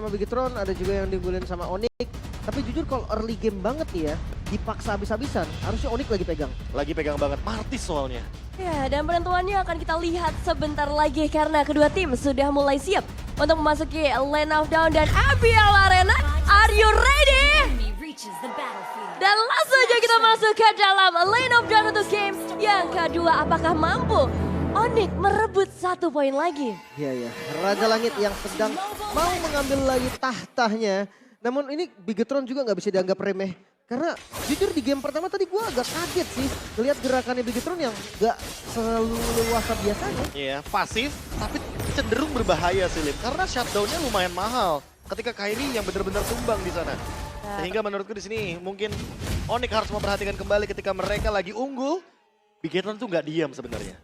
sama Bigetron, ada juga yang diunggulin sama Onyx. Tapi jujur kalau early game banget nih ya, dipaksa habis-habisan, harusnya Onyx lagi pegang. Lagi pegang banget, Martis soalnya. Ya, dan penentuannya akan kita lihat sebentar lagi karena kedua tim sudah mulai siap untuk memasuki Lane of Dawn dan ABL Arena. Are you ready? Dan langsung aja kita masuk ke dalam Lane of Dawn untuk game yang kedua. Apakah mampu Onyx merebut 1 poin lagi? Iya ya, Raja Langit yang sedang mau mengambil lagi tahtanya. Namun ini Bigetron juga nggak bisa dianggap remeh. Karena jujur di game pertama tadi gue agak kaget sih. Lihat gerakannya Bigetron yang nggak selalu leluasa biasanya. Iya, pasif tapi cenderung berbahaya sih Lim. Karena shutdown-nya lumayan mahal. Ketika Kairi yang benar-benar tumbang di sana. Sehingga menurutku di sini mungkin Onyx harus memperhatikan kembali ketika mereka lagi unggul. Bigetron tuh nggak diam sebenarnya.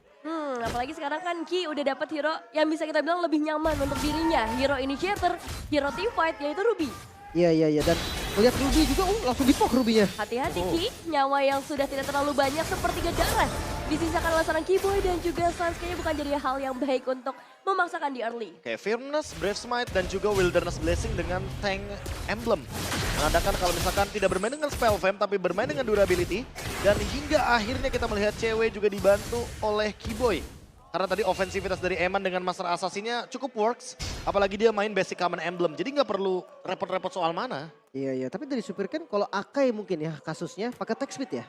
Apalagi sekarang kan Ki udah dapat hero yang bisa kita bilang lebih nyaman untuk dirinya. Hero initiator, hero teamfight yaitu Ruby. Iya dan melihat Ruby juga langsung dipok Ruby-nya. Hati-hati Ki, nyawa yang sudah tidak terlalu banyak sepertiga darah. Disisakan oleh seorang Keyboy dan juga Sans kayaknya bukan jadi hal yang baik untuk memaksakan di early. Kayak Firmness, Brave Smite, dan juga Wilderness Blessing dengan tank emblem. Menandakan kalau misalkan tidak bermain dengan spell fam tapi bermain dengan durability. Dan hingga akhirnya kita melihat cewek juga dibantu oleh Keyboy. Karena tadi ofensivitas dari Eman dengan Master Assassin-nya cukup works. Apalagi dia main basic common emblem. Jadi nggak perlu repot-repot soal mana. Iya, tapi dari Super kan kalau Akai mungkin ya kasusnya pakai tech speed ya.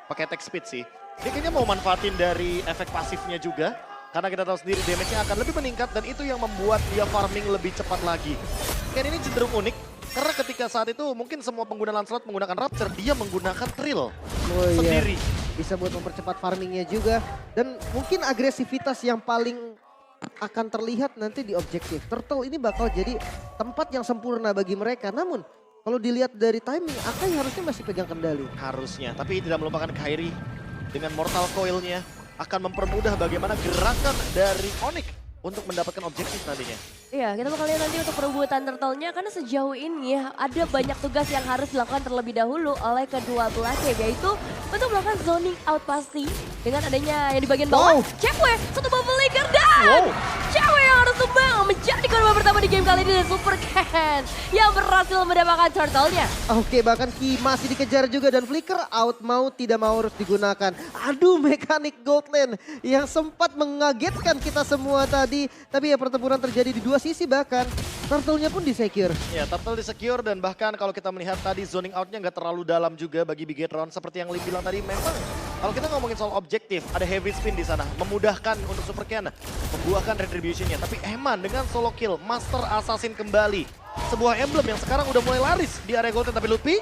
Pakai attack speed sih. Dia kayaknya mau manfaatin dari efek pasifnya juga. Karena kita tahu sendiri damage-nya akan lebih meningkat dan itu yang membuat dia farming lebih cepat lagi. Kan ini cenderung unik. Karena ketika saat itu mungkin semua pengguna Lancelot menggunakan Rapture, dia menggunakan Trill sendiri. Bisa buat mempercepat farmingnya juga. Dan mungkin agresivitas yang paling akan terlihat nanti di objektif. Turtle ini bakal jadi tempat yang sempurna bagi mereka. Namun kalau dilihat dari timing, Akai harusnya masih pegang kendali. Harusnya, tapi tidak melupakan Kairi dengan Mortal Coil-nya akan mempermudah bagaimana gerakan dari Onyx untuk mendapatkan objektif nantinya. Iya, kita bakal lihat nanti untuk perebutan turtle-nya karena sejauh ini ada banyak tugas yang harus dilakukan terlebih dahulu oleh kedua belah tim, yaitu untuk melakukan zoning out pasti dengan adanya yang di bagian bawah. Cewek, satu bubble leaker dan cewek yang harus tumbang menjadi korban pertama di game kali ini dan Super Ken yang berhasil mendapatkan turtle-nya. Oke, bahkan Ki masih dikejar juga dan Flicker out mau tidak mau harus digunakan. Aduh, mekanik Goldland yang sempat mengagetkan kita semua tadi. Tapi ya pertempuran terjadi di dua sisi bahkan. Turtle-nya pun di-secure. Ya, Turtle di-secure dan bahkan kalau kita melihat tadi zoning out-nya nggak terlalu dalam juga bagi Bigetron. Seperti yang Lim bilang tadi, memang kalau kita ngomongin soal objektif, ada heavy spin di sana. Memudahkan untuk Super Ken, membuahkan retribution-nya. Tapi Eman dengan solo kill, Master Assassin kembali. Sebuah emblem yang sekarang udah mulai laris di area Golden. Tapi Lutfi?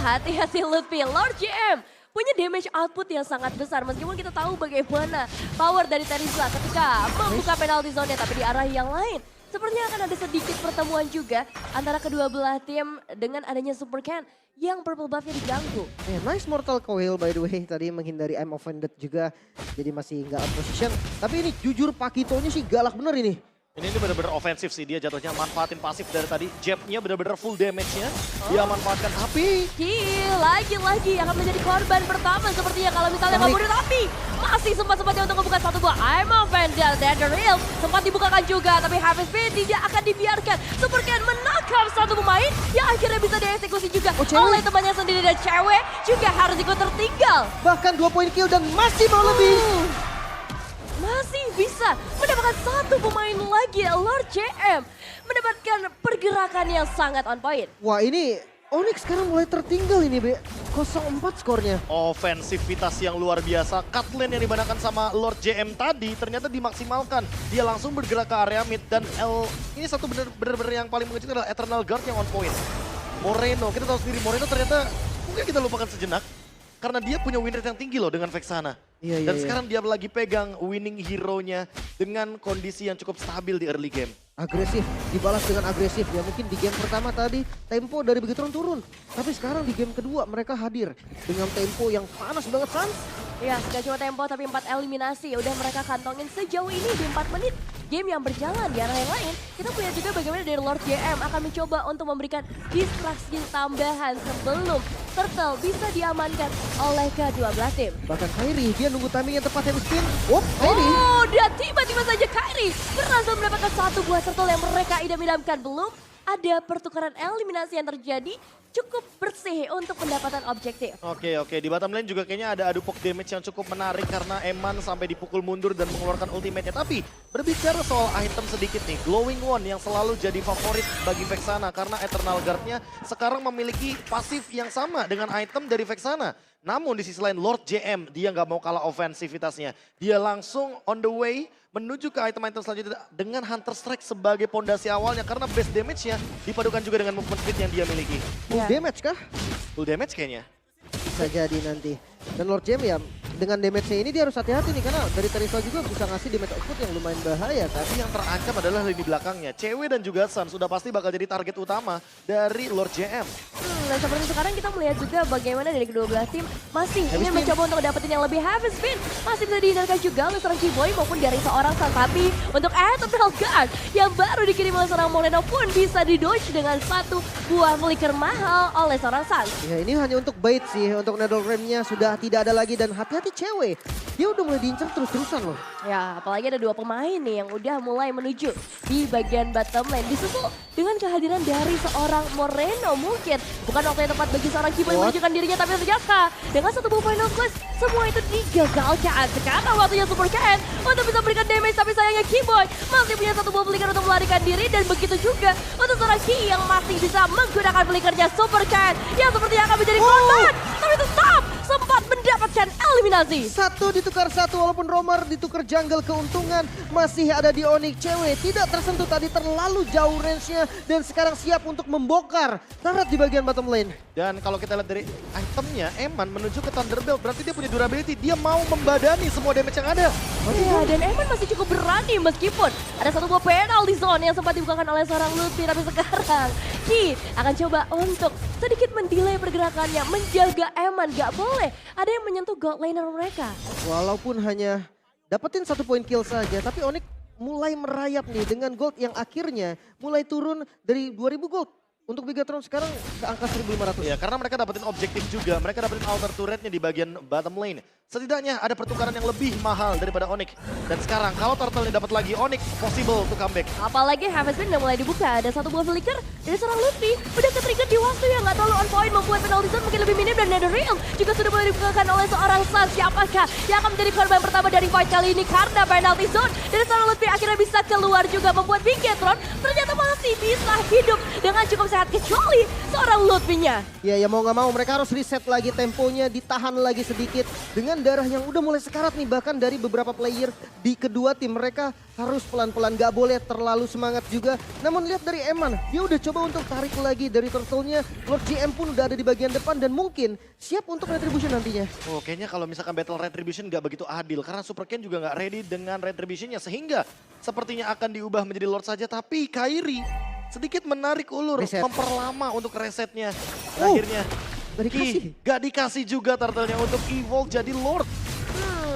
Hati-hati Lutfi, Lord GM punya damage output yang sangat besar. Meskipun kita tahu bagaimana power dari Terizla ketika membuka penalty zone-nya. Tapi di arah yang lain, sepertinya akan ada sedikit pertemuan juga antara kedua belah tim dengan adanya Super Ken yang purple buff-nya diganggu. Nice Mortal Coil by the way. Tadi menghindari I'm Offended juga. Jadi masih nggak out position. Tapi ini jujur Pakito-nya sih galak bener ini. Ini benar-benar ofensif sih, dia jatuhnya manfaatin pasif dari tadi. Jab-nya benar-benar full damage-nya. Dia manfaatkan api. Lagi-lagi akan menjadi korban pertama sepertinya kalau misalnya nggak boleh, tapi masih sempat-sempatnya untuk membuka satu buah I'm Offended dan The Real sempat dibukakan juga, tapi Happy Speed tidak akan dibiarkan. Super Ken menangkap satu pemain yang akhirnya bisa dieksekusi juga oleh temannya sendiri dan cewek juga harus ikut tertinggal. Bahkan 2 poin kill dan masih mau lebih. Masih bisa mendapatkan satu pemain lagi, Lord JM mendapatkan pergerakan yang sangat on point. Wah ini Onyx sekarang mulai tertinggal ini Be. 0-4 skornya. Ofensivitas yang luar biasa. Cut lane yang dibanakan sama Lord JM tadi ternyata dimaksimalkan. Dia langsung bergerak ke area mid dan ini satu bener-bener yang paling mengejutkan adalah Eternal Guard yang on point. Moreno, kita tahu sendiri Moreno ternyata mungkin kita lupakan sejenak. Karena dia punya win rate yang tinggi loh dengan Vexana. Dan sekarang dia lagi pegang winning hero-nya dengan kondisi yang cukup stabil di early game. Agresif, dibalas dengan agresif ya. Mungkin di game pertama tadi tempo dari Bigetron turun. Tapi sekarang di game kedua mereka hadir dengan tempo yang panas banget Sans. Ya, gak cuma tempo tapi 4 eliminasi. Udah mereka kantongin sejauh ini di 4 menit. Game yang berjalan di arah yang lain. Kita punya juga bagaimana dari Lord JM akan mencoba untuk memberikan distraksi tambahan sebelum Turtle bisa diamankan oleh kedua belah tim. Bahkan Kairi, dia nunggu timing yang tepat heavy spin. Kairi. Dan tiba-tiba saja Kairi berhasil mendapatkan satu buah Turtle yang mereka idam-idamkan. Belum ada pertukaran eliminasi yang terjadi cukup bersih untuk pendapatan objektif. Oke, di bottom lane juga kayaknya ada adu poke damage yang cukup menarik karena Eman sampai dipukul mundur dan mengeluarkan ultimate-nya. Tapi berbicara soal item sedikit nih, Glowing One yang selalu jadi favorit bagi Vexana karena Eternal Guard-nya sekarang memiliki pasif yang sama dengan item dari Vexana. Namun di sisi lain Lord JM dia nggak mau kalah ofensivitasnya. Dia langsung on the way menuju ke item-item selanjutnya dengan Hunter Strike sebagai pondasi awalnya karena base damage-nya dipadukan juga dengan movement speed yang dia miliki. Full damage kah? Full damage kayaknya. Bisa jadi nanti. Dan Lord Jam ya dengan damage-nya ini dia harus hati-hati nih karena dari Terisla juga bisa ngasih damage output yang lumayan bahaya kan. Tapi yang terancam adalah lini belakangnya. Cewek dan juga Sun sudah pasti bakal jadi target utama dari Lord JM. Dan seperti sekarang kita melihat juga bagaimana dari kedua belah tim masih ingin mencoba untuk dapetin yang lebih heavy spin. Masih bisa dihindarkan juga oleh seorang Kiboy maupun dari seorang Sun. Tapi untuk Eternal Guard yang baru dikirim oleh seorang Moreno pun bisa didodge dengan satu buah flicker mahal oleh seorang Sun. Ya ini hanya untuk bait sih, untuk Nether Realm-nya sudah tidak ada lagi dan hati-hati cewek. Dia udah mulai diincar terus-terusan loh. Ya, apalagi ada dua pemain nih yang udah mulai menuju di bagian bottom lane. Disusul dengan kehadiran dari seorang Moreno mungkin. Bukan waktu yang tepat bagi seorang Kiboy menunjukkan dirinya, tapi ternyata dengan satu buah final quest, semua itu digagalkan. Sekarang waktunya Super Cat untuk bisa berikan damage, tapi sayangnya Kiboy masih punya satu buah flicker untuk melarikan diri. Dan begitu juga untuk seorang Ki yang masih bisa menggunakan flickernya Super Cat yang sepertinya akan menjadi korban. Tapi tetap sempat mendapatkan eliminasi. Satu ditukar satu walaupun Romer ditukar jungle keuntungan masih ada di Onyx. Cewek tidak tersentuh tadi terlalu jauh range-nya dan sekarang siap untuk membongkar turret di bagian bottom lane. Dan kalau kita lihat dari itemnya, Eman menuju ke Thunderbolt berarti dia punya durability. Dia mau membadani semua damage yang ada. Iya, dan Eman masih cukup berani meskipun ada satu buah penalty zone yang sempat dibukakan oleh seorang Lutfi. Tapi sekarang Ki akan coba untuk sedikit mendelay pergerakannya, menjaga Eman. Gak boleh ada yang menyentuh gold laner mereka. Walaupun hanya dapetin 1 poin kill saja, tapi Onyx mulai merayap nih dengan gold yang akhirnya mulai turun dari 2000 gold. Untuk Bigatron sekarang ke angka 1500. Ya, karena mereka dapetin objektif juga. Mereka dapetin outer turretnya di bagian bottom lane. Setidaknya ada pertukaran yang lebih mahal daripada Onyx. Dan sekarang kalau Turtle dapat lagi Onyx, possible to comeback. Apalagi Heaven Spin udah mulai dibuka. Ada satu buah flicker dari seorang Lutfi. Udah ke-trigger di waktu yang gak terlalu on point. Membuat penalty zone mungkin lebih minim. Dan NetherRealm juga sudah mulai dibukakan oleh seorang Sun. Siapakah yang akan menjadi korban pertama dari fight kali ini? Karena penalty zone dari seorang Lutfi akhirnya bisa keluar juga. Membuat Bigatron ternyata masih bisa hidup dengan cukup sehat. Kecuali seorang Lutfi-nya. Ya mau gak mau mereka harus reset lagi temponya, ditahan lagi sedikit. Dengan darah yang udah mulai sekarat nih, bahkan dari beberapa player di kedua tim mereka harus pelan-pelan, gak boleh terlalu semangat juga. Namun lihat dari Eman, dia udah coba untuk tarik lagi dari turtle-nya. Lord GM pun udah ada di bagian depan dan mungkin siap untuk retribution nantinya. Oh, kayaknya kalau misalkan battle retribution gak begitu adil karena Super Ken juga gak ready dengan retributionnya sehingga sepertinya akan diubah menjadi Lord saja. Tapi Kairi sedikit menarik ulur, Reset. memperlama untuk resetnya. Akhirnya Gak dikasih. Gak dikasih juga turtle-nya untuk evolve jadi Lord.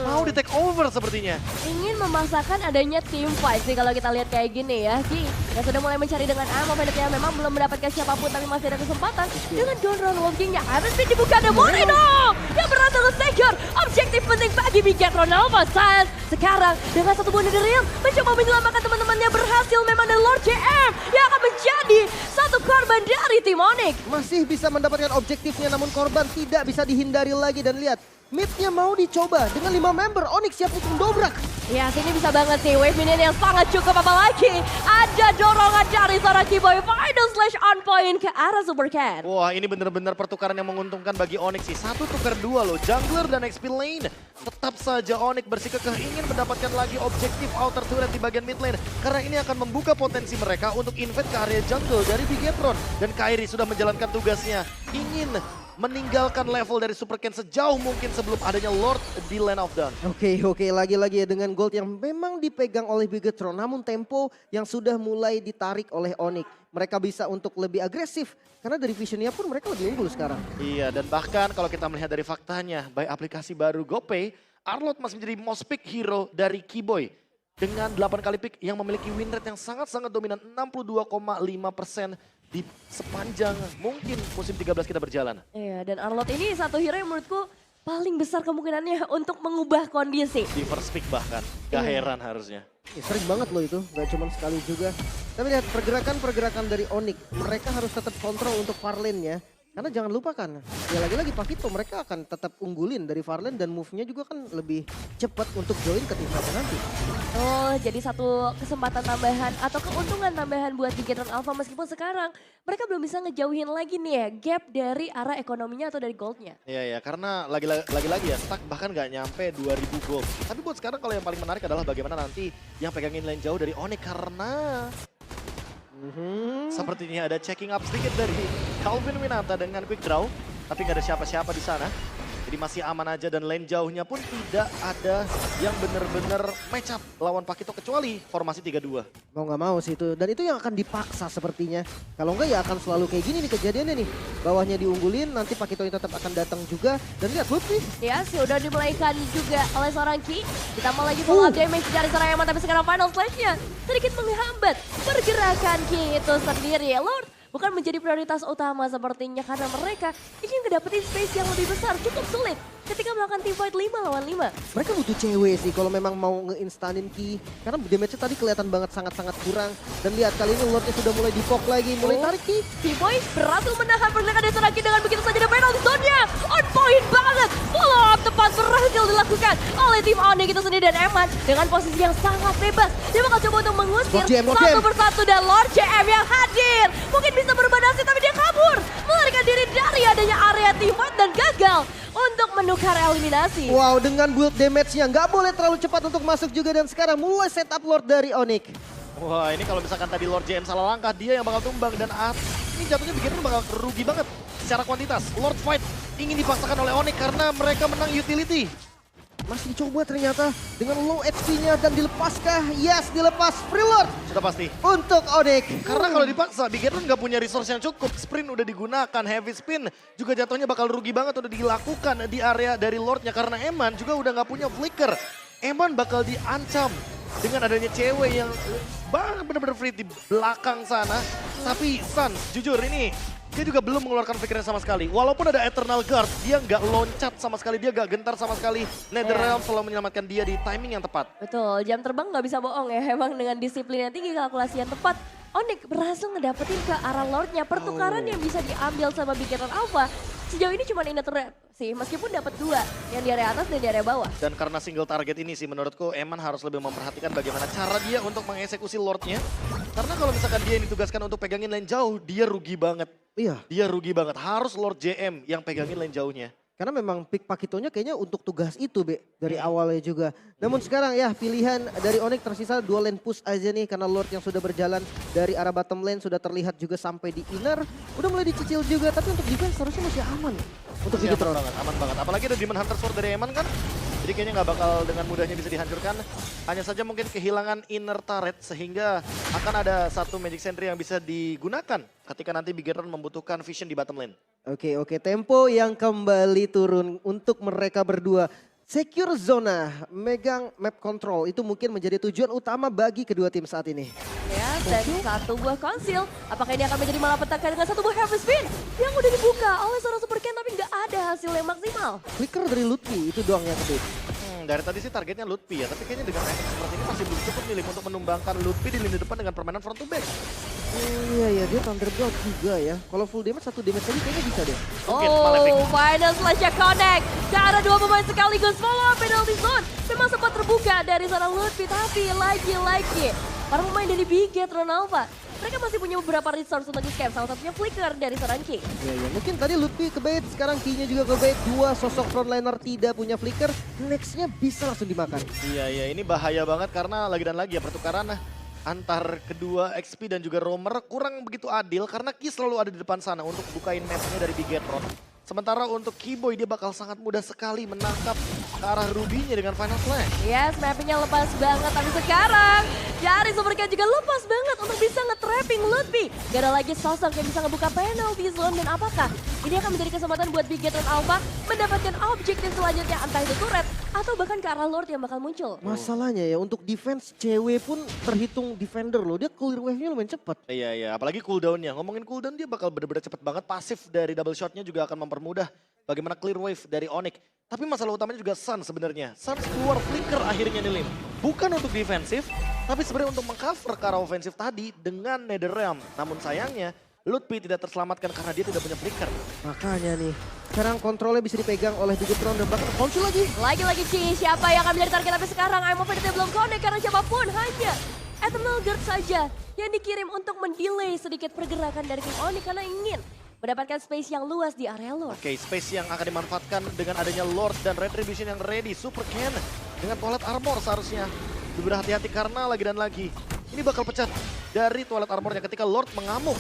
Mau di take over sepertinya. Ingin memaksakan adanya team fight sih kalau kita lihat kayak gini ya. Ki yang sudah mulai mencari dengan ammo pendeknya memang belum mendapatkan siapapun tapi masih ada kesempatan. Dengan down walking-nya Heaven Spin dibuka ada Moreno yang berhasil nge-secure objektif penting bagi Bigatron Alpha Science. Sekarang dengan satu buah NetherRealm mencoba menyelamatkan teman-temannya, berhasil memang dan Lord JM yang akan menjadi satu korban dari tim Onyx. Masih bisa mendapatkan objektifnya namun korban tidak bisa dihindari lagi dan lihat. Mid-nya mau dicoba dengan 5 member, Onyx siap untuk dobrak. Ya sini bisa banget sih wave minion yang sangat cukup, apalagi ada dorongan dari seorang Kiboy final slash on point ke arah Super Cat. Wah, ini benar-benar pertukaran yang menguntungkan bagi Onyx sih. 1 tukar 2 loh, jungler dan XP lane. Tetap saja Onyx bersikukuh ingin mendapatkan lagi objektif outer turret di bagian mid lane. Karena ini akan membuka potensi mereka untuk invade ke area jungle dari Bigatron. Dan Kairi sudah menjalankan tugasnya. Ingin meninggalkan level dari Super Ken sejauh mungkin sebelum adanya Lord di Land of Dawn. Oke, lagi-lagi ya dengan gold yang memang dipegang oleh Bigatron. Namun tempo yang sudah mulai ditarik oleh Onyx. Mereka bisa untuk lebih agresif. Karena dari visionnya pun mereka lebih unggul sekarang. Iya, dan bahkan kalau kita melihat dari faktanya, by aplikasi baru GoPay, Arlott masih menjadi most pick hero dari Kiboy. Dengan 8 kali pick yang memiliki win rate yang sangat-sangat dominan, 62,5% di sepanjang mungkin musim 13 kita berjalan. Iya, dan Arlott ini satu hero yang menurutku paling besar kemungkinannya untuk mengubah kondisi. Di first pick bahkan, gak heran harusnya. Ya, sering banget loh itu, gak cuma sekali juga. Tapi lihat pergerakan-pergerakan dari Onyx. Mereka harus tetap kontrol untuk far lane-nya. Karena jangan lupakan, ya lagi-lagi Pakito mereka akan tetap unggulin dari far lane dan move-nya juga kan lebih cepat untuk join ke tim mereka nanti. Oh, jadi satu kesempatan tambahan atau keuntungan tambahan buat Bigetron Alpha meskipun sekarang mereka belum bisa ngejauhin lagi nih ya gap dari arah ekonominya atau dari goldnya. Iya, karena lagi-lagi ya stuck bahkan nggak nyampe 2000 gold. Tapi buat sekarang kalau yang paling menarik adalah bagaimana nanti yang pegangin lane jauh dari Onyx karena sepertinya ada checking up sedikit dari Calvin Winata dengan quick draw. Tapi nggak ada siapa-siapa di sana. Jadi masih aman aja dan lane jauhnya pun tidak ada yang benar-benar match up lawan Pakito kecuali formasi 3-2. Mau nggak mau sih itu. Dan itu yang akan dipaksa sepertinya. Kalau enggak ya akan selalu kayak gini nih kejadiannya nih. Bawahnya diunggulin, nanti Pakito tetap akan datang juga. Dan lihat Lutfi. Ya, sudah dimulaikan juga oleh seorang Ki. Ditambah lagi follow up damage dari seorang Eman, tapi sekarang final slash-nya sedikit menghambat pergerakan Ki itu sendiri. Lord bukan menjadi prioritas utama sepertinya karena mereka ingin ngedapetin space yang lebih besar. Cukup sulit ketika melakukan team fight 5 lawan 5. Mereka butuh cewek sih kalau memang mau ngeinstanin Ki. Karena damage-nya tadi kelihatan banget sangat-sangat kurang. Dan lihat kali ini Lordnya sudah mulai di-poke lagi, mulai tarik Ki. T-Boy berhasil menahan pergerakan dari seorang Ki dengan begitu saja ada penalty zone-nya. On point banget. Follow up tepat berhasil dilakukan oleh tim Onyx itu sendiri dan Eman dengan posisi yang sangat bebas. Dia bakal coba untuk mengusir Lord satu JM. persatu dan Lord JM yang hadir. Mungkin bisa berubah nasib tapi dia kabur. Melarikan diri dari adanya area team fight dan gagal untuk menukar eliminasi. Wow, dengan build damage-nya nggak boleh terlalu cepat untuk masuk juga. Dan sekarang mulai setup Lord dari Onyx. Wah, ini kalau misalkan tadi Lord JM salah langkah, dia yang bakal tumbang. Dan ini jatuhnya Bigetron bakal rugi banget secara kuantitas. Lord fight ingin dipaksakan oleh Onyx karena mereka menang utility. Masih dicoba ternyata dengan low HP-nya dan dilepaskah? Yes, dilepas. Free Lord Sudah pasti. untuk Onyx. Karena kalau dipaksa, Bigetron nggak punya resource yang cukup. Sprint udah digunakan, heavy spin juga jatuhnya bakal rugi banget udah dilakukan di area dari Lordnya. Karena Eman juga udah nggak punya flicker. Eman bakal diancam dengan adanya cewek yang bener-bener free di belakang sana. Tapi Sun, jujur ini dia juga belum mengeluarkan pikiran sama sekali. Walaupun ada Eternal Guard, dia nggak loncat sama sekali, dia nggak gentar sama sekali. NetherRealm selalu menyelamatkan dia di timing yang tepat. Betul, jam terbang nggak bisa bohong ya. Emang dengan disiplin yang tinggi, kalkulasi yang tepat, Onyx berhasil ngedapetin ke arah Lordnya. Pertukaran yang bisa diambil sama Bigetron Alpha sejauh ini cuma Inner sih, meskipun dapat 2, yang di area atas dan di area bawah. Dan karena single target ini sih menurutku Eman harus lebih memperhatikan bagaimana cara dia untuk mengeksekusi Lordnya. Karena kalau misalkan dia yang ditugaskan untuk pegangin lane jauh, dia rugi banget. Iya, Dia rugi banget, harus Lord JM yang pegangin lane jauhnya. karena memang pick Pakitonya kayaknya untuk tugas itu, Be, dari awalnya juga. Namun sekarang ya pilihan dari Onyx tersisa 2 lane push aja nih karena Lord yang sudah berjalan dari arah bottom lane sudah terlihat juga sampai di inner. Udah mulai dicicil juga, tapi untuk defense harusnya masih aman untuk Masih Bigetron. aman banget. Apalagi ada Demon Hunter Sword dari Eman kan. Jadi kayaknya nggak bakal dengan mudahnya bisa dihancurkan. Hanya saja mungkin kehilangan inner turret sehingga akan ada satu Magic Sentry yang bisa digunakan ketika nanti Bigetron membutuhkan vision di bottom lane. Oke, tempo yang kembali turun untuk mereka berdua. Secure zona, megang map control itu mungkin menjadi tujuan utama bagi kedua tim saat ini. Ya, dan satu buah konsil. Apakah ini akan menjadi malapetaka dengan satu buah heavy spin yang udah dibuka oleh seorang Super Ken tapi nggak ada hasil yang maksimal. Flicker dari Lutfi itu doang yang kedua. Dari tadi sih targetnya Lutfi ya, tapi kayaknya dengan efek seperti ini masih belum cukup nih Lim, untuk menumbangkan Lutfi di lini depan dengan permainan front to back. Iya, dia Thunderbolt juga ya. Kalau full damage, 1 damage tadi kayaknya bisa deh. Mungkin Malefic. Final slash connect. Ke arah 2 pemain sekaligus follow up penalty zone. Memang sempat terbuka dari seorang Lutfi, tapi lagi-lagi para pemain dari Bigetron Alpha, mereka masih punya beberapa resource untuk di-scam. Salah satunya flicker dari seorang Ki. Iya, mungkin tadi Lutfi kebait, sekarang Ki-nya juga kebait. 2 sosok frontliner tidak punya flicker, next-nya bisa langsung dimakan. Iya, ini bahaya banget karena lagi dan lagi ya pertukaran antar kedua XP dan juga Roamer kurang begitu adil karena Ki selalu ada di depan sana untuk bukain mapnya dari Bigetron. Sementara untuk Keyboy dia bakal sangat mudah sekali menangkap ke arah Ruby-nya dengan Final Slash. Yes, mappingnya lepas banget. Tapi sekarang dari Super Cat juga lepas banget untuk bisa nge-trapping Lutfi. Gak ada lagi sosok yang bisa ngebuka penalty zone. Dan apakah ini akan menjadi kesempatan buat Bigetron Alpha mendapatkan objektif selanjutnya, entah itu turret atau bahkan ke arah Lord yang bakal muncul. Masalahnya ya untuk defense cewek pun terhitung defender loh. Dia clear wave-nya lumayan cepat. Iya, apalagi cooldown-nya. Ngomongin cooldown dia bakal bener-bener cepet banget. Pasif dari double shot-nya juga akan mempermudah bagaimana clear wave dari Onyx. Tapi masalah utamanya juga Sun sebenarnya. Sun keluar flicker akhirnya nih Lim. Bukan untuk defensif, Tapi sebenarnya untuk mengcover ke arah ofensif tadi dengan Netherrealm. Namun sayangnya Lutfi tidak terselamatkan karena dia tidak punya flicker. Makanya nih, sekarang kontrolnya bisa dipegang oleh Bigetron dan bahkan Konsul lagi. Lagi-lagi Ci, siapa yang akan menjadi target tapi sekarang I'm Infinity belum connect karena siapapun hanya Eternal Guard saja yang dikirim untuk mendelay sedikit pergerakan dari tim Onyx karena ingin mendapatkan space yang luas di area Lord. Oke, space yang akan dimanfaatkan dengan adanya Lord dan Retribution yang ready. Super Ken dengan Toilet Armor seharusnya berhati-hati karena lagi dan lagi ini bakal pecah dari Toilet Armornya ketika Lord mengamuk.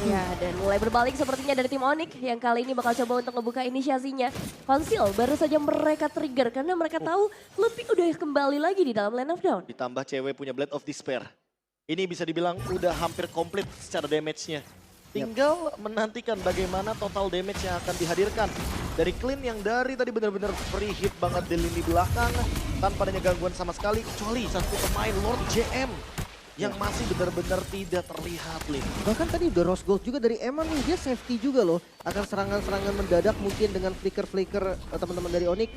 Ya, dan mulai berbalik sepertinya dari tim Onyx yang kali ini bakal coba untuk ngebuka inisiasinya. Konsil baru saja mereka trigger karena mereka tahu Lutfi udah kembali lagi di dalam lane of down. Ditambah cewek punya Blade of Despair. Ini bisa dibilang udah hampir komplit secara damage-nya. Tinggal menantikan bagaimana total damage yang akan dihadirkan. Dari Clean yang dari tadi benar-benar free hit banget di lini belakang. Tanpa adanya gangguan sama sekali. Kecuali satu pemain Lord JM. Yang masih benar-benar tidak terlihat, Lin. Bahkan tadi udah rose gold juga dari Eman nih, dia safety juga loh. Akan serangan-serangan mendadak mungkin dengan flicker-flicker teman-teman dari Onyx.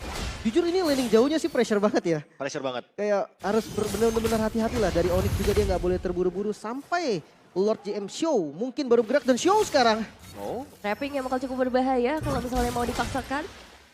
Jujur ini landing jauhnya sih pressure banget ya. Pressure banget. Kayak harus benar-benar hati-hati lah. Dari Onyx juga dia nggak boleh terburu-buru sampai Lord JM show. Mungkin baru gerak dan show sekarang. Oh, Trapping yang bakal cukup berbahaya kalau misalnya mau dipaksakan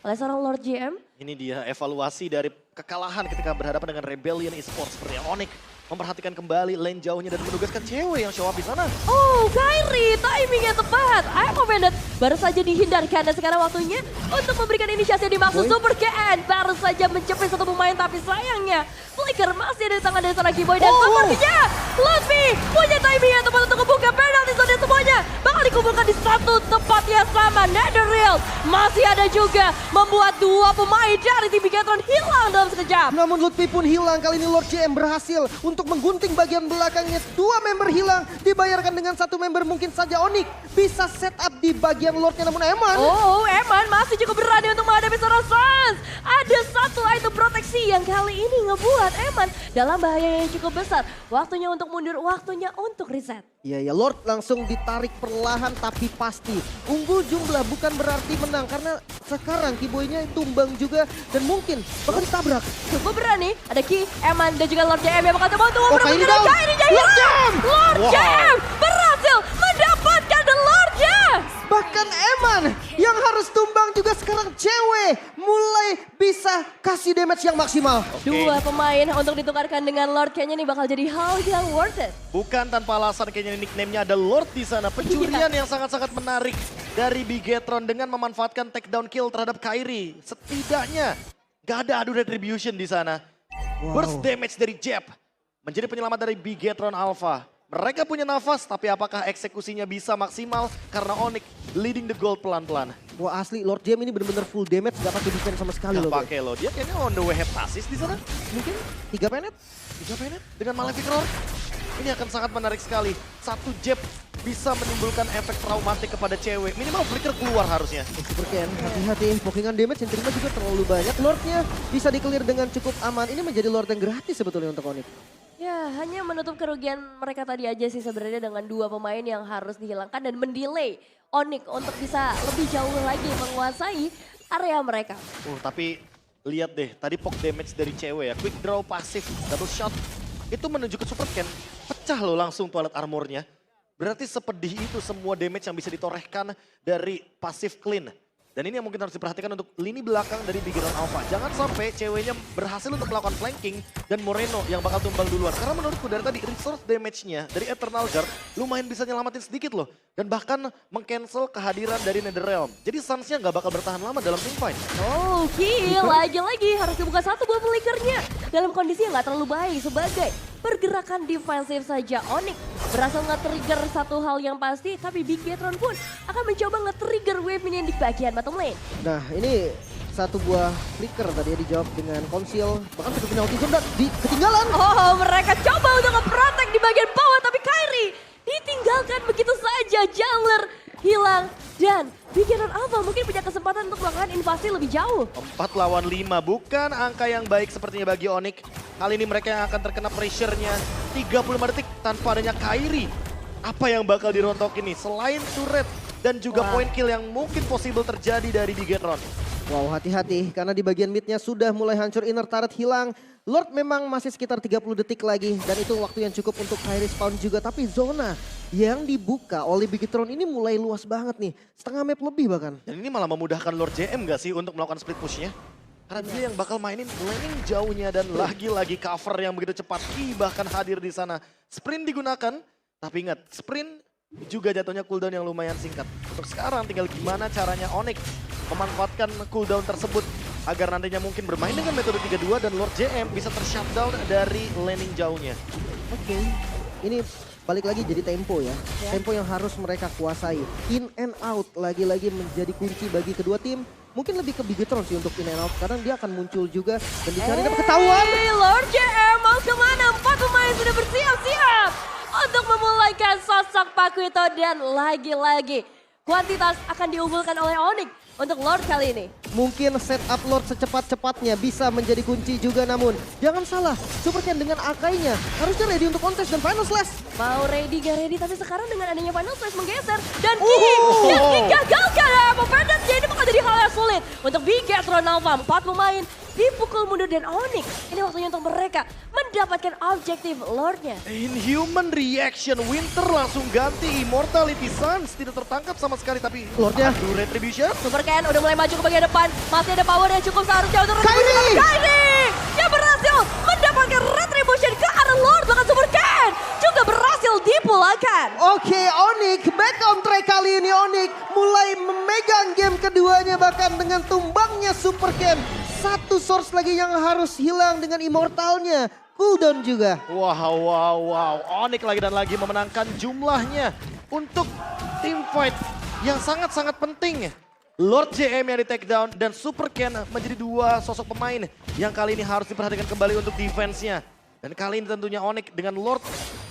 oleh seorang Lord JM. ini dia evaluasi dari kekalahan ketika berhadapan dengan Rebellion Esports seperti Onyx. Memperhatikan kembali lane jauhnya dan menugaskan cewek yang show up di sana. Oh, Kairi, timingnya tepat. I'm offended. Baru saja dihindarkan dan sekarang waktunya untuk memberikan inisiasi yang dimaksud. Super KN baru saja mencapai satu pemain tapi sayangnya flicker masih ada di tangan dari seorang Keyboy dan sepertinya Lutfi punya timing yang tepat untuk membuka penalti zone semuanya. Bakal dikumpulkan di satu tempat yang sama. Netherrealm masih ada juga membuat dua pemain dari tim Bigetron hilang dalam sekejap. Namun Lutfi pun hilang. Kali ini Lord JM berhasil untuk menggunting bagian belakangnya. Dua member hilang dibayarkan dengan satu member. Mungkin saja Onyx bisa set up di bagian Lordnya, namun Eman. Oh, Eman masih cukup berani untuk menghadapi seorang Sans. Ada satu item proteksi yang kali ini ngebuat Eman dalam bahaya yang cukup besar. Waktunya untuk mundur, waktunya untuk reset. Iya ya, Lord langsung ditarik perlahan tapi pasti. Unggul jumlah bukan berarti menang karena sekarang Keyboy-nya tumbang juga dan mungkin bakal ditabrak. Cukup berani, ada Ki, Eman dan juga Lord JM yang bakal coba untuk Oh, Kairi down. Lord JM! Lord Wow. JM berhasil mendapatkan The Lord-nya. Bahkan Eman yang harus tumbang juga sekarang cewek mulai bisa kasih damage yang maksimal. Dua pemain untuk ditukarkan dengan Lord kayaknya ini bakal jadi hal yang worth it. Bukan tanpa alasan kayaknya nickname-nya ada Lord di sana. Pencurian yang sangat-sangat menarik dari Bigetron dengan memanfaatkan takedown kill terhadap Kairi. Setidaknya gak ada adu retribution di sana. Burst damage dari Jeb menjadi penyelamat dari Bigetron Alpha. Mereka punya nafas, tapi apakah eksekusinya bisa maksimal karena Onyx leading the gold pelan-pelan. Wah asli Lord JM ini benar-benar full damage, gak pakai defense sama sekali Gak loh. pakai loh, dia kayaknya on the way heptasis di sana. Mungkin 3 penet. 3 penet dengan Malefic Roar. Ini akan sangat menarik sekali. Satu jab bisa menimbulkan efek traumatik kepada cewek. Minimal flicker keluar harusnya. Super Ken, hati-hati. Pokingan damage yang terima juga terlalu banyak. Lordnya bisa di-clear dengan cukup aman. Ini menjadi Lord yang gratis sebetulnya untuk Onyx. Ya, hanya menutup kerugian mereka tadi aja sih sebenarnya dengan dua pemain yang harus dihilangkan dan mendelay Onyx untuk bisa lebih jauh lagi menguasai area mereka. Tapi lihat deh, tadi poke damage dari cewek ya. Quick draw pasif, double shot. Itu menuju ke Super Ken. Pecah loh langsung toilet armornya. Berarti sepedih itu semua damage yang bisa ditorehkan dari pasif clean. Dan ini yang mungkin harus diperhatikan untuk lini belakang dari Bigetron Alpha. Jangan sampai ceweknya berhasil untuk melakukan flanking dan Moreno yang bakal tumbang duluan. Karena menurutku dari tadi resource damage-nya dari Eternal Guard lumayan bisa nyelamatin sedikit loh. Dan bahkan meng-cancel kehadiran dari Netherrealm. Jadi Suns-nya nggak bakal bertahan lama dalam teamfight. Oh, kill lagi-lagi harus dibuka satu buah flickernya. Dalam kondisi yang nggak terlalu baik sebagai pergerakan defensif saja. Onyx berhasil nge-trigger satu hal yang pasti, tapi Bigetron pun akan mencoba nge-trigger wave ini di bagian bottom lane. Nah ini satu buah flicker tadi ya dijawab dengan konsil. Bahkan satu penalti zone dan ketinggalan. Oh, mereka coba untuk nge-protect di bagian bawah, tapi Kairi ditinggalkan begitu saja. Jungler hilang dan Bigetron Alpha mungkin punya kesempatan untuk melakukan invasi lebih jauh. 4 lawan 5, bukan angka yang baik sepertinya bagi Onyx. Kali ini mereka yang akan terkena pressure-nya 35 detik tanpa adanya Kairi. Apa yang bakal dirontok ini? Selain turret dan juga point kill yang mungkin possible terjadi dari Bigetron. Wow, hati-hati karena di bagian midnya sudah mulai hancur, inner turret hilang. Lord memang masih sekitar 30 detik lagi dan itu waktu yang cukup untuk high respawn juga. Tapi zona yang dibuka oleh Bigetron ini mulai luas banget nih. Setengah map lebih bahkan. Dan ini malah memudahkan Lord JM gak sih untuk melakukan split pushnya? Karena dia yang bakal mainin laning jauhnya dan lagi-lagi cover yang begitu cepat. Ki bahkan hadir di sana. Sprint digunakan, tapi ingat sprint juga jatuhnya cooldown yang lumayan singkat. Untuk sekarang tinggal gimana caranya Onyx memanfaatkan cooldown tersebut agar nantinya mungkin bermain dengan metode 3-2 dan Lord JM bisa tershutdown dari laning jauhnya. Oke, ini balik lagi jadi tempo ya. Tempo yang harus mereka kuasai. In and out lagi-lagi menjadi kunci bagi kedua tim. Mungkin lebih ke Bigetron sih untuk in and out karena dia akan muncul juga dan dicari dapat ketahuan. Lord JM mau kemana? 4 pemain sudah bersiap-siap untuk memulaikan sosok Pakuito dan lagi-lagi kuantitas akan diunggulkan oleh Onyx untuk Lord kali ini. Mungkin setup Lord secepat-cepatnya bisa menjadi kunci juga, namun jangan salah, Supercan dengan Akainya harusnya ready untuk contest dan final slash. Mau ready gak ready, tapi sekarang dengan adanya final slash menggeser dan Ki gagalkan ya. Momentumnya ini bakal jadi hal yang sulit untuk Bigetron Alpha. 4 pemain dipukul mundur dan Onyx ini waktunya untuk mereka mendapatkan objektif Lordnya. Inhuman reaction, Winter langsung ganti Immortality. Suns tidak tertangkap sama sekali tapi Lordnya. aduh, Retribution. Supercan udah mulai maju ke bagian depan, masih ada power yang cukup seharusnya untuk Kairi! yang berhasil mendapatkan Retribution ke arah Lord, bahkan Supercan juga berhasil dipulangkan. Oke, Onyx back on track kali ini. Onyx mulai memegang game keduanya bahkan dengan tumbangnya Supercan. Satu source lagi yang harus hilang dengan immortalnya. Cooldown juga. Wow. Onyx lagi dan lagi memenangkan jumlahnya untuk team fight yang sangat-sangat penting. Lord JM yang di take down dan Supercan menjadi dua sosok pemain yang kali ini harus diperhatikan kembali untuk defense-nya. Dan kali ini tentunya Onyx dengan Lord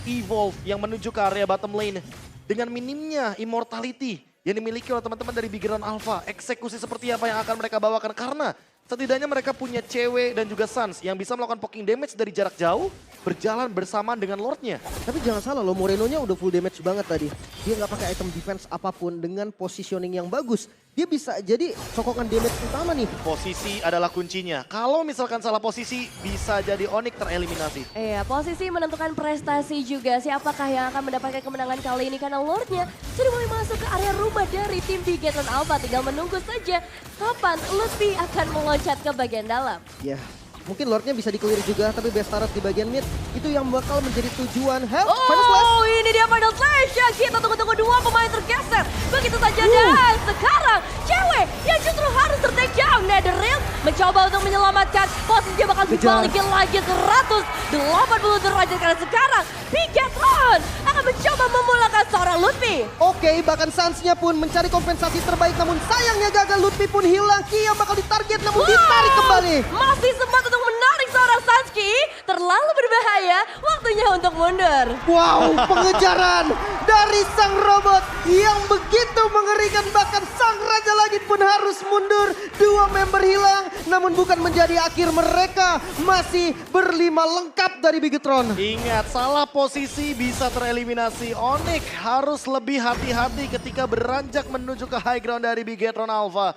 Evolve yang menuju ke area bottom lane. Dengan minimnya immortality yang dimiliki oleh teman-teman dari Bigetron Alpha. Eksekusi seperti apa yang akan mereka bawakan karena setidaknya mereka punya cewek dan juga Suns yang bisa melakukan poking damage dari jarak jauh berjalan bersamaan dengan Lordnya. Tapi jangan salah loh, Moreno-nya udah full damage banget tadi. Dia nggak pakai item defense apapun dengan positioning yang bagus. Dia bisa jadi sokongan damage utama nih. Posisi adalah kuncinya. Kalau misalkan salah posisi bisa jadi Onyx tereliminasi. Iya, posisi menentukan prestasi juga. Siapakah yang akan mendapatkan kemenangan kali ini karena Lordnya sudah mulai masuk ke area rumah dari tim Bigetron Alpha. Tinggal menunggu saja kapan Lutfi akan meloncat ke bagian dalam. Ya, mungkin Lordnya bisa di-clear juga, tapi best turret di bagian mid itu yang bakal menjadi tujuan. Final slash. Oh, ini dia final slash ya. Kita tunggu-tunggu dua pemain tergeser. Begitu saja dan sekarang cewek yang justru harus ter-take down. Netherrealm mencoba untuk menyelamatkan. Posisinya bakal dibalikin lagi 180 derajat karena sekarang Bigetron akan mencoba memulakan seorang Lutfi. Oke, bahkan Suns-nya pun mencari kompensasi terbaik, namun sayangnya gagal. Lutfi pun hilang. Ki yang bakal ditarget namun ditarik kembali. Masih sempat untuk menarik seorang Sanski. Terlalu berbahaya. Waktunya untuk mundur. Wow, pengejaran dari sang robot yang begitu mengerikan. Bahkan sang Raja Langit pun harus mundur. Dua member hilang, namun bukan menjadi akhir mereka. Masih berlima lengkap dari Bigetron. Ingat, salah posisi bisa tereliminasi. Onyx harus lebih hati-hati ketika beranjak menuju ke high ground dari Bigetron Alpha.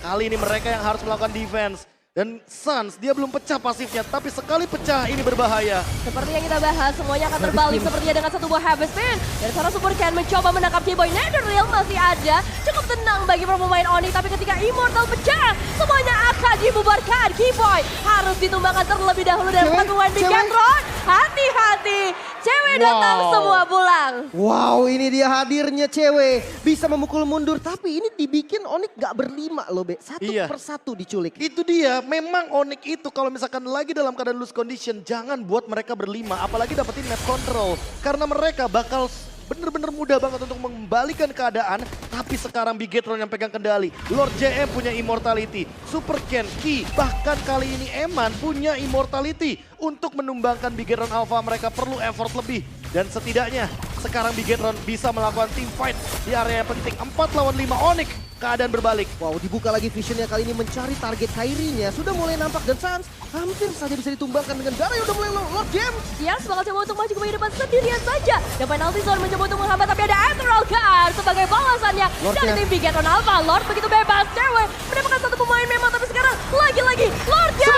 Kali ini mereka yang harus melakukan defense. Dan Suns, dia belum pecah pasifnya, tapi sekali pecah ini berbahaya. Seperti yang kita bahas, semuanya akan terbalik sepertinya dengan satu buah heavy spin. Dan sekarang Supercan mencoba menangkap Keyboy. Netherrealm masih ada. Cukup tenang bagi pemain Onyx, tapi ketika Immortal pecah, semuanya akan dibubarkan. Keyboy harus ditumbangkan terlebih dahulu dari pemain Bigetron. Hati-hati, cewek datang semua pulang. Wow, ini dia hadirnya cewek. Bisa memukul mundur, tapi ini dibikin Onyx gak berlima loh, Be. Satu persatu diculik. Itu dia, memang Onyx itu kalau misalkan lagi dalam keadaan loose condition, jangan buat mereka berlima, apalagi dapetin map control. Karena mereka bakal bener-bener mudah banget untuk mengembalikan keadaan, tapi sekarang Bigetron yang pegang kendali. Lord JM punya immortality, Supercan, Ki, bahkan kali ini Eman punya immortality. Untuk menumbangkan Bigetron Alpha mereka perlu effort lebih. Dan setidaknya sekarang Bigetron bisa melakukan team fight di area yang penting. 4 lawan 5 Onyx, keadaan berbalik. Wow, dibuka lagi visionnya kali ini mencari target Kairinya. Sudah mulai nampak dan Suns hampir saja bisa ditumbangkan dengan darah yang udah mulai Lord Jam. Yang bakal coba untuk maju ke bagian depan sendirian saja. Dan penalty zone mencoba untuk menghambat, tapi ada Ethereal Guard sebagai balasannya dari tim Bigetron Alpha. Lord begitu bebas, cewek mendapatkan satu pemain poin memang, tapi sekarang lagi-lagi Lord Jam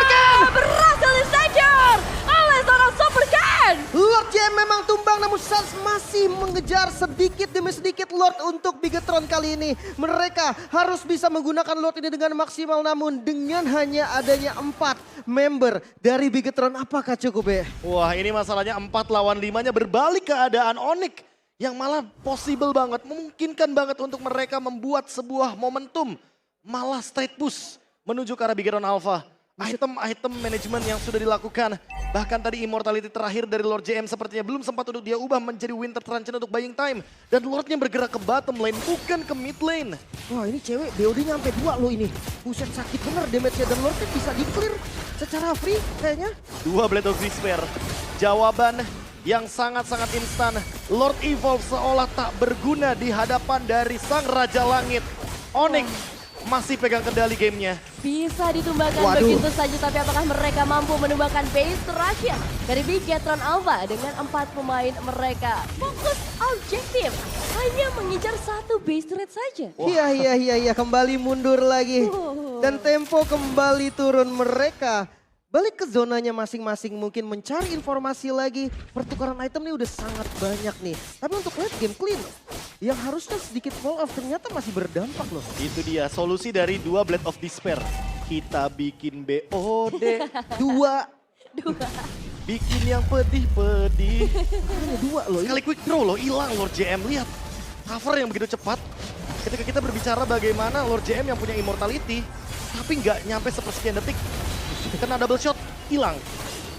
berhasil di-secure oleh seorang Super Ken. Lord JM memang tumbang namun Suns masih mengejar sedikit demi sedikit Lord untuk Bigetron kali ini. Mereka harus bisa menggunakan Lord ini dengan maksimal namun dengan hanya adanya 4 member dari Bigetron apakah cukup ya? Wah ini masalahnya 4 lawan 5-nya berbalik keadaan Onyx. Yang malah possible banget, memungkinkan banget untuk mereka membuat sebuah momentum. Malah straight push menuju ke arah Bigetron Alpha. Item-item manajemen yang sudah dilakukan. Bahkan tadi immortality terakhir dari Lord JM sepertinya belum sempat untuk dia ubah menjadi Winter Truncheon untuk buying time. Dan Lordnya bergerak ke bottom lane, bukan ke mid lane. Wah ini cewek BOD-nya sampai 2 loh ini. Buset sakit bener damage-nya dan Lordnya bisa di-clear secara free kayaknya. 2 Blade of Despair. Jawaban yang sangat-sangat instan. Lord Evolve seolah tak berguna di hadapan dari Sang Raja Langit. Onyx masih pegang kendali gamenya. Bisa ditumbangkan Waduh. begitu saja, tapi apakah mereka mampu menumbangkan base terakhir dari Bigetron Alpha dengan 4 pemain mereka? Fokus objektif hanya mengejar 1 base rate saja. Iya kembali mundur lagi. Dan tempo kembali turun mereka. Balik ke zonanya masing-masing mungkin mencari informasi lagi. Pertukaran item nih udah sangat banyak nih. Tapi untuk late game clean yang harusnya sedikit fall off ternyata masih berdampak loh. Itu dia solusi dari 2 Blade of Despair. Kita bikin BOD. 2. Bikin yang pedih-pedih. Hanya 2 loh. Sekali quick draw loh, hilang Lord JM. Lihat, cover yang begitu cepat. Ketika kita berbicara bagaimana Lord JM yang punya immortality, tapi nggak nyampe sepersekian detik, kena double shot, hilang.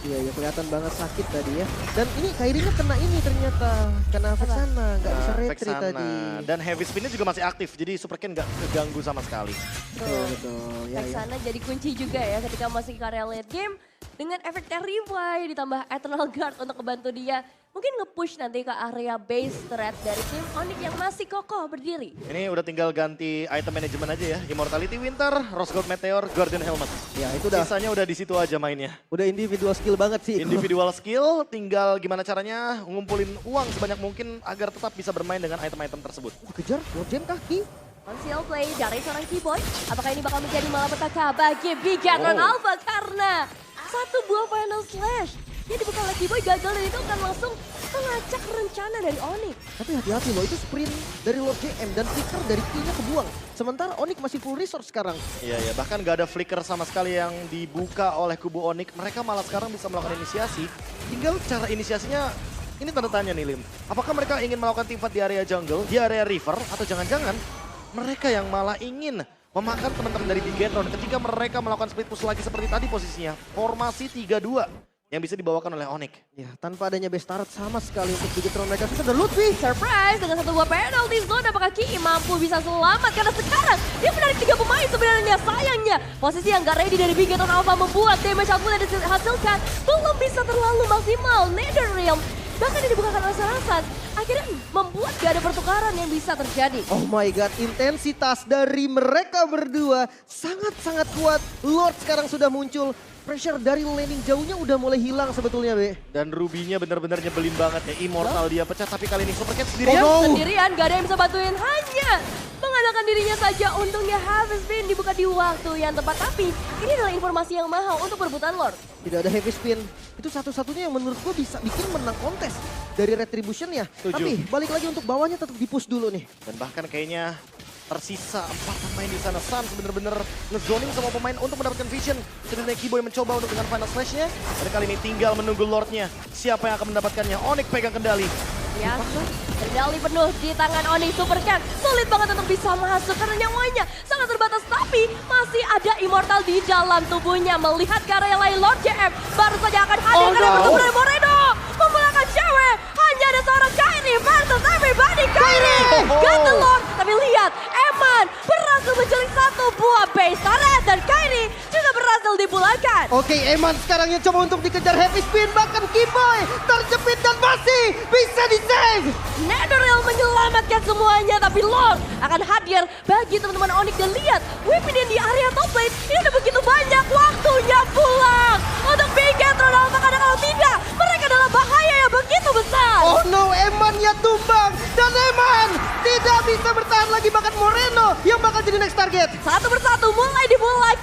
Iya kelihatan banget sakit tadi ya. Dan ini Kairinya kena ini ternyata. Kena efek sana, nggak bisa Efek retreat sana. tadi. Dan heavy spinnya juga masih aktif, jadi Super Ken nggak keganggu sama sekali. Betul. Ya, Efek ya. sana jadi kunci juga ya ketika masih ke area late game. Dengan efek Revive ditambah Eternal Guard untuk membantu dia. Mungkin nge-push nanti ke area base threat dari tim Onyx yang masih kokoh berdiri. Ini udah tinggal ganti item manajemen aja ya. Immortality Winter, Rose Gold Meteor, Guardian Helmet. Ya itu udah Sisanya udah di situ aja mainnya. udah individual skill banget sih. Individual skill, tinggal gimana caranya ngumpulin uang sebanyak mungkin agar tetap bisa bermain dengan item-item tersebut. Kejar Lord Jam kaki. Conceal play dari seorang Keyboy. Apakah ini bakal menjadi malapetaka bagi Bigetron Oh. Alpha karena 1 buah final slash yang dibuka oleh Keyboy gagal dan itu akan langsung mengacak rencana dari Onyx. Tapi hati-hati loh itu sprint dari Lord JM dan flicker dari Q-nya kebuang. Sementara Onyx masih full resource sekarang. Iya ya, bahkan gak ada flicker sama sekali yang dibuka oleh kubu Onyx. Mereka malah sekarang bisa melakukan inisiasi. Tinggal cara inisiasinya, ini tanda tanya nih Lim. Apakah mereka ingin melakukan teamfight di area jungle, di area river, atau jangan-jangan mereka yang malah ingin memakan teman-teman dari Bigetron ketika mereka melakukan split push lagi seperti tadi posisinya. Formasi 3-2 yang bisa dibawakan oleh Onyx. Ya tanpa adanya base turret sama sekali untuk Bigetron mereka. Kita ada Ludwig. Surprise dengan 1 buah penalty zone. Apakah Ki mampu bisa selamat? Karena sekarang dia menarik 3 pemain sebenarnya. Sayangnya posisi yang gak ready dari Bigetron Alpha membuat damage output yang dihasilkan belum bisa terlalu maksimal. Netherrealm bahkan yang dibukakan oleh Sarasan akhirnya membuat gak ada pertukaran yang bisa terjadi. Oh my god, intensitas dari mereka berdua sangat-sangat kuat. Lord sekarang sudah muncul. Pressure dari laning jauhnya udah mulai hilang sebetulnya, Be. Dan Ruby-nya bener-bener nyebelin banget ya. Immortal dia pecah, tapi kali ini Super Cat sendirian. Oh, no. Sendirian gak ada yang bisa bantuin, hanya mengandalkan dirinya saja. Untungnya Heavy Spin dibuka di waktu yang tepat, tapi ini adalah informasi yang mahal untuk perebutan Lord. Tidak ada heavy spin. Itu satu-satunya yang menurut gue bisa bikin menang kontes dari Retribution ya. Setuju. Tapi balik lagi untuk bawahnya tetap di-push dulu nih. Dan bahkan kayaknya tersisa 4 pemain di sana. Suns bener-bener ngezoning semua pemain untuk mendapatkan vision. Sedangkan Keyboy mencoba untuk dengan final slash-nya. Dan kali ini tinggal menunggu Lord-nya. Siapa yang akan mendapatkannya? Onyx pegang kendali. Ya, kendali penuh di tangan Onyx. Super Cat sulit banget untuk bisa masuk karena nyawanya sangat terbatas. Tapi masih ada Immortal di dalam tubuhnya. Melihat ke area lain, Lord JM baru saja akan hadir karena bertemu dengan Moreno. Memulangkan cewek. Hanya ada seorang Kairi versus everybody. Kairi got the Lord. Tapi lihat, Eman berhasil menculik 1 buah base turret. Dan Kairi juga berhasil dipulangkan. Oke, Eman sekarang yang coba untuk dikejar heavy spin. Bahkan Keyboy terjepit dan masih bisa di-save. Netherrealm menyelamatkan semuanya, tapi Lord akan hadir bagi teman-teman Onyx. Dan lihat, Whipping di area top lane ini ada begitu banyak. Waktunya pulang untuk Bigetron Alpha, karena kalau tidak, mereka dalam bahaya yang begitu besar. Oh no, Eman-nya tumbang. Dan Eman tidak bisa bertahan lagi, bahkan Moreno yang bakal jadi next target. Satu persatu mulai dimulai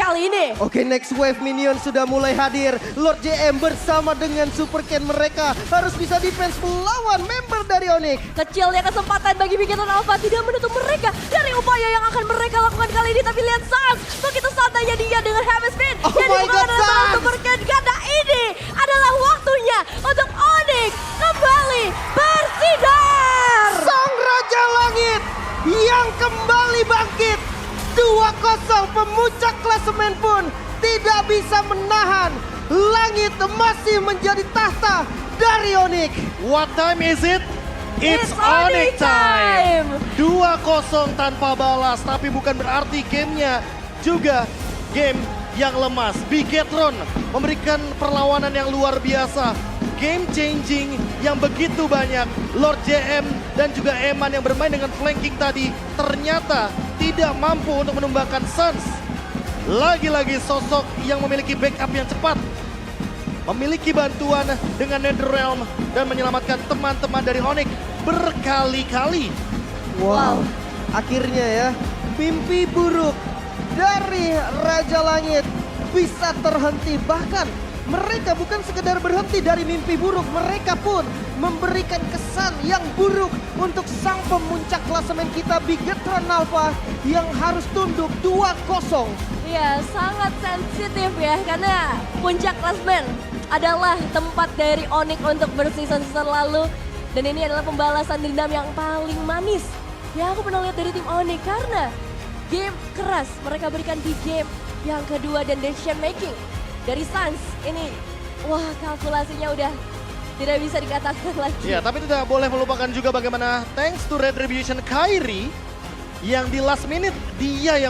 kali ini. Oke, next wave minion sudah mulai hadir. Lord JM bersama dengan Super Ken mereka harus bisa defense melawan member dari Onyx. Kecilnya kesempatan bagi Bigetron Alpha tidak menutup mereka dari upaya yang akan mereka lakukan kali ini. Tapi lihat Sans, begitu santainya dia dengan heavy spin. Oh Yang my dibuka God, adalah Sans! Super Ken. Karena ini adalah waktunya untuk Onyx kembali bersinar. Sang Raja Langit yang kembali bangkit. 2-0 pemuncak klasemen pun tidak bisa menahan. Langit masih menjadi tahta dari Onyx. What time is it? It's Onyx Onyx time. 2-0 tanpa balas, tapi bukan berarti gamenya juga game yang lemas. Bigetron memberikan perlawanan yang luar biasa. Game changing yang begitu banyak. Lord JM dan juga Eman yang bermain dengan flanking tadi ternyata tidak mampu untuk menumbangkan Sans. Lagi-lagi sosok yang memiliki backup yang cepat. Memiliki bantuan dengan Netherrealm dan menyelamatkan teman-teman dari Onyx berkali-kali. Wow, akhirnya ya mimpi buruk dari Raja Langit bisa terhenti. Bahkan mereka bukan sekedar berhenti dari mimpi buruk, mereka pun memberikan kesan yang buruk untuk sang pemuncak klasemen kita Bigetron Alpha yang harus tunduk 2-0. Iya, sangat sensitif ya karena puncak klasemen adalah tempat dari Onyx untuk berseason-season lalu. Dan ini adalah pembalasan dendam yang paling manis yang aku pernah lihat dari tim Onyx. Karena game keras mereka berikan di game yang kedua dan decision making dari Sans ini. Wah, kalkulasinya udah tidak bisa dikatakan lagi. Ya, tapi tidak boleh melupakan juga bagaimana thanks to Retribution Kairi yang di last minute dia yang